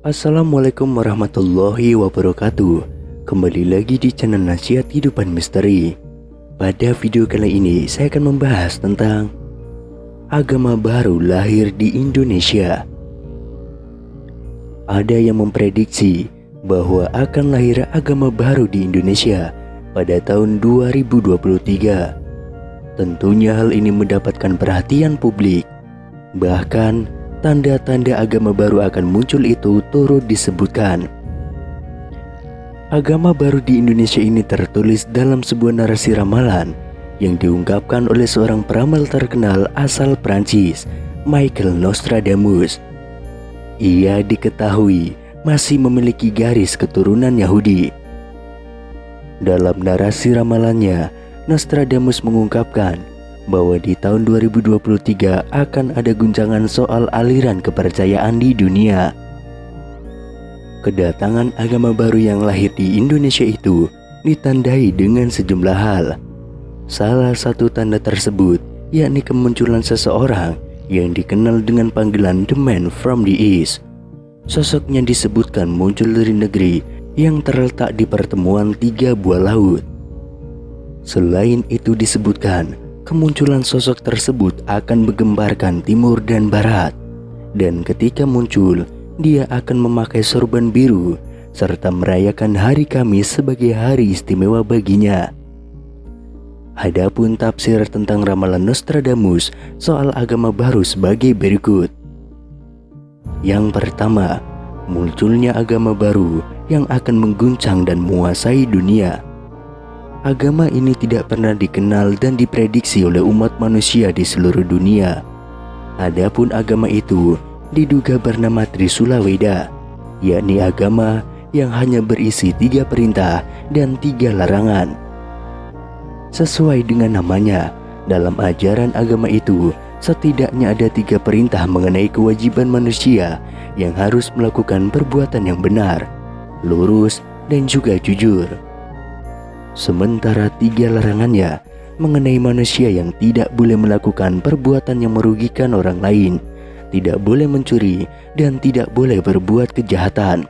Assalamualaikum warahmatullahi wabarakatuh. Kembali lagi di channel Nasihat Kehidupan Misteri. Pada video kali ini saya akan membahas tentang agama baru lahir di Indonesia. Ada yang memprediksi bahwa akan lahir agama baru di Indonesia pada tahun 2023. Tentunya hal ini mendapatkan perhatian publik. Bahkan tanda-tanda agama baru akan muncul itu turut disebutkan. Agama baru di Indonesia ini tertulis dalam sebuah narasi ramalan yang diungkapkan oleh seorang peramal terkenal asal Prancis, Michael Nostradamus. Ia diketahui masih memiliki garis keturunan Yahudi. Dalam narasi ramalannya, Nostradamus mengungkapkan bahwa di tahun 2023 akan ada guncangan soal aliran kepercayaan di dunia. Kedatangan agama baru yang lahir di Indonesia itu ditandai dengan sejumlah hal. Salah satu tanda tersebut yakni kemunculan seseorang yang dikenal dengan panggilan The Man from the East. Sosoknya disebutkan muncul dari negeri yang terletak di pertemuan tiga buah laut. Selain itu disebutkan kemunculan sosok tersebut akan menggembarkan timur dan barat, dan ketika muncul, dia akan memakai sorban biru serta merayakan hari Kamis sebagai hari istimewa baginya. Adapun tafsir tentang ramalan Nostradamus soal agama baru sebagai berikut. Yang pertama, munculnya agama baru yang akan mengguncang dan menguasai dunia. Agama ini tidak pernah dikenal dan diprediksi oleh umat manusia di seluruh dunia. Adapun agama itu diduga bernama Trisula Weda, yakni agama yang hanya berisi 3 perintah dan 3 larangan. Sesuai dengan namanya, dalam ajaran agama itu setidaknya ada 3 perintah mengenai kewajiban manusia yang harus melakukan perbuatan yang benar, lurus, dan juga jujur. Sementara 3 larangannya mengenai manusia yang tidak boleh melakukan perbuatan yang merugikan orang lain, tidak boleh mencuri, dan tidak boleh berbuat kejahatan.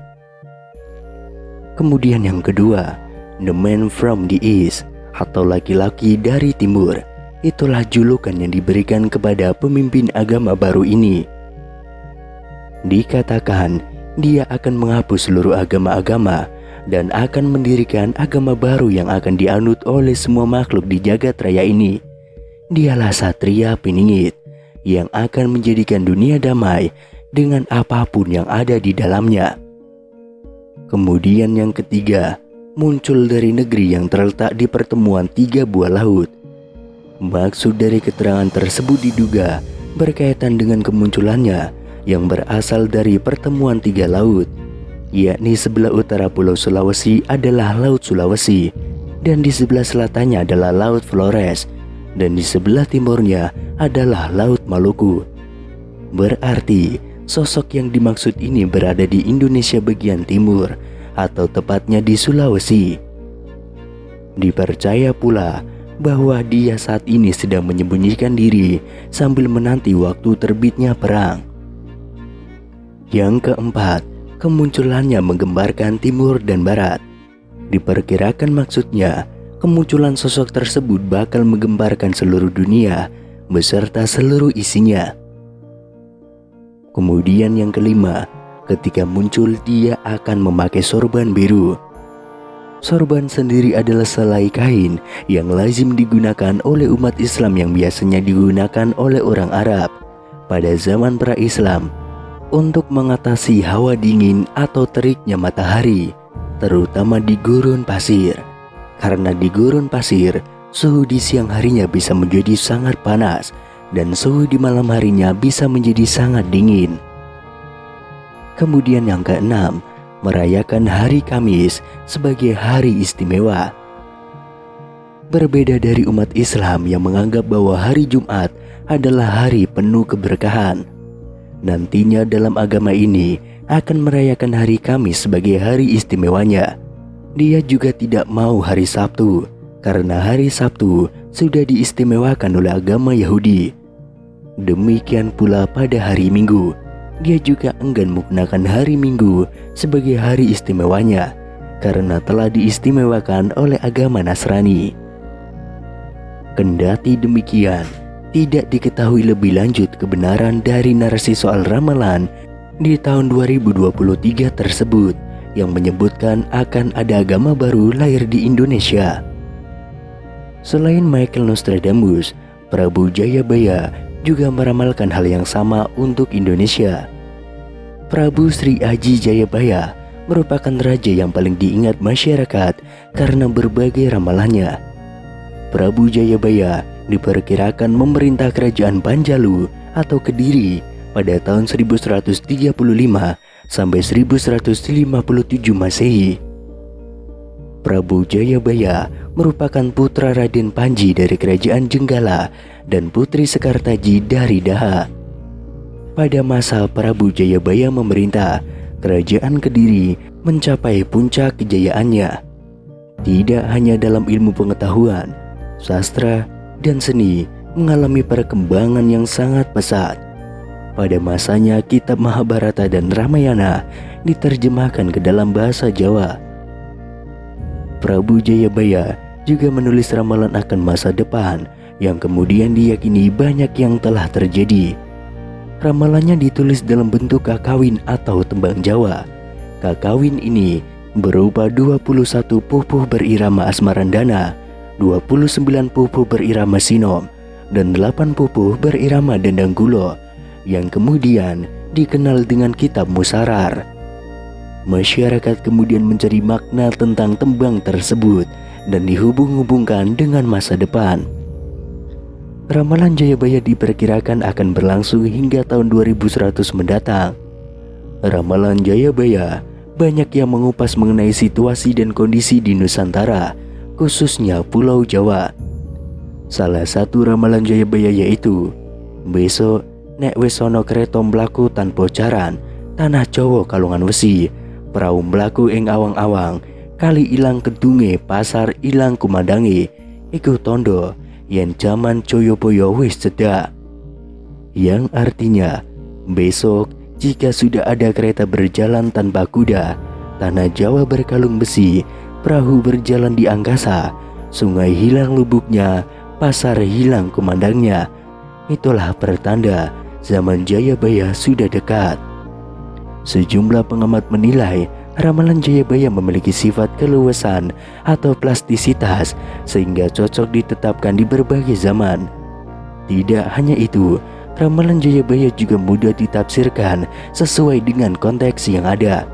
Kemudian yang kedua, The Man from the East atau laki-laki dari timur. Itulah julukan yang diberikan kepada pemimpin agama baru ini. Dikatakan dia akan menghapus seluruh agama-agama dan akan mendirikan agama baru yang akan dianut oleh semua makhluk di jagat raya ini. Dialah Satria Piningit yang akan menjadikan dunia damai dengan apapun yang ada di dalamnya. Kemudian yang ketiga, muncul dari negeri yang terletak di pertemuan 3 buah laut. Maksud dari keterangan tersebut diduga berkaitan dengan kemunculannya yang berasal dari pertemuan 3 laut, yakni sebelah utara Pulau Sulawesi adalah Laut Sulawesi, dan di sebelah selatannya adalah Laut Flores, dan di sebelah timurnya adalah Laut Maluku. Berarti sosok yang dimaksud ini berada di Indonesia bagian timur, atau tepatnya di Sulawesi. Dipercaya pula bahwa dia saat ini sedang menyembunyikan diri sambil menanti waktu terbitnya perang. Yang keempat, kemunculannya menggembarkan timur dan barat. Diperkirakan maksudnya, kemunculan sosok tersebut bakal menggembarkan seluruh dunia beserta seluruh isinya. Kemudian yang kelima, ketika muncul dia akan memakai sorban biru. Sorban sendiri adalah selai kain yang lazim digunakan oleh umat Islam yang biasanya digunakan oleh orang Arab pada zaman pra-Islam untuk mengatasi hawa dingin atau teriknya matahari, terutama di gurun pasir. Karena di gurun pasir, suhu di siang harinya bisa menjadi sangat panas dan suhu di malam harinya bisa menjadi sangat dingin. Kemudian yang keenam, merayakan hari Kamis sebagai hari istimewa. Berbeda dari umat Islam yang menganggap bahwa hari Jumat adalah hari penuh keberkahan, nantinya dalam agama ini akan merayakan hari Kamis sebagai hari istimewanya. Dia juga tidak mau hari Sabtu, karena hari Sabtu sudah diistimewakan oleh agama Yahudi. Demikian pula pada hari Minggu. dia juga enggan menggunakan hari Minggu sebagai hari istimewanya karena telah diistimewakan oleh agama Nasrani. Kendati demikian, tidak diketahui lebih lanjut kebenaran dari narasi soal ramalan di tahun 2023 tersebut yang menyebutkan akan ada agama baru lahir di Indonesia. Selain Michael Nostradamus, Prabu Jayabaya juga meramalkan hal yang sama untuk Indonesia. Prabu Sri Aji Jayabaya merupakan raja yang paling diingat masyarakat karena berbagai ramalannya. Prabu Jayabaya diperkirakan memerintah kerajaan Panjalu atau Kediri pada tahun 1135 sampai 1157 Masehi. Prabu Jayabaya merupakan putra Raden Panji dari kerajaan Jenggala dan Putri Sekartaji dari Daha. Pada masa Prabu Jayabaya memerintah, kerajaan Kediri mencapai puncak kejayaannya. Tidak hanya dalam ilmu pengetahuan, sastra, dan seni mengalami perkembangan yang sangat pesat. Pada masanya kitab Mahabharata dan Ramayana diterjemahkan ke dalam bahasa Jawa. Prabu Jayabaya juga menulis ramalan akan masa depan yang kemudian diyakini banyak yang telah terjadi. Ramalannya ditulis dalam bentuk kakawin atau tembang Jawa. Kakawin ini berupa 21 pupuh berirama asmarandana, 29 pupuh berirama sinom, dan 8 pupuh berirama dendanggulo yang kemudian dikenal dengan kitab Musarar. Masyarakat kemudian mencari makna tentang tembang tersebut dan dihubung-hubungkan dengan masa depan. Ramalan Jayabaya diperkirakan akan berlangsung hingga tahun 2100 mendatang. Ramalan Jayabaya banyak yang mengupas mengenai situasi dan kondisi di Nusantara, khususnya Pulau Jawa. Salah satu ramalan Jayabaya yaitu, besok nek wis ana kreta mlaku tanpa jaran, tanah Jawa kalungan wesi, prau mlaku ing awang-awang, kali ilang kedunge, pasar ilang kumandange, iku tondo yen jaman Joyoboyo wis cedak. Yang artinya, besok jika sudah ada kereta berjalan tanpa kuda, tanah Jawa berkalung besi, perahu berjalan di angkasa, sungai hilang lubuknya, pasar hilang kumandangnya, itulah pertanda zaman Jayabaya sudah dekat. Sejumlah pengamat menilai ramalan Jayabaya memiliki sifat keluasan atau plastisitas sehingga cocok ditetapkan di berbagai zaman. Tidak hanya itu, ramalan Jayabaya juga mudah ditafsirkan sesuai dengan konteks yang ada.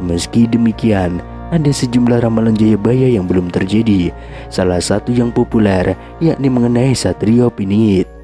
Meski demikian, ada sejumlah ramalan Jayabaya yang belum terjadi. Salah satu yang populer yakni mengenai Satrio Piningit.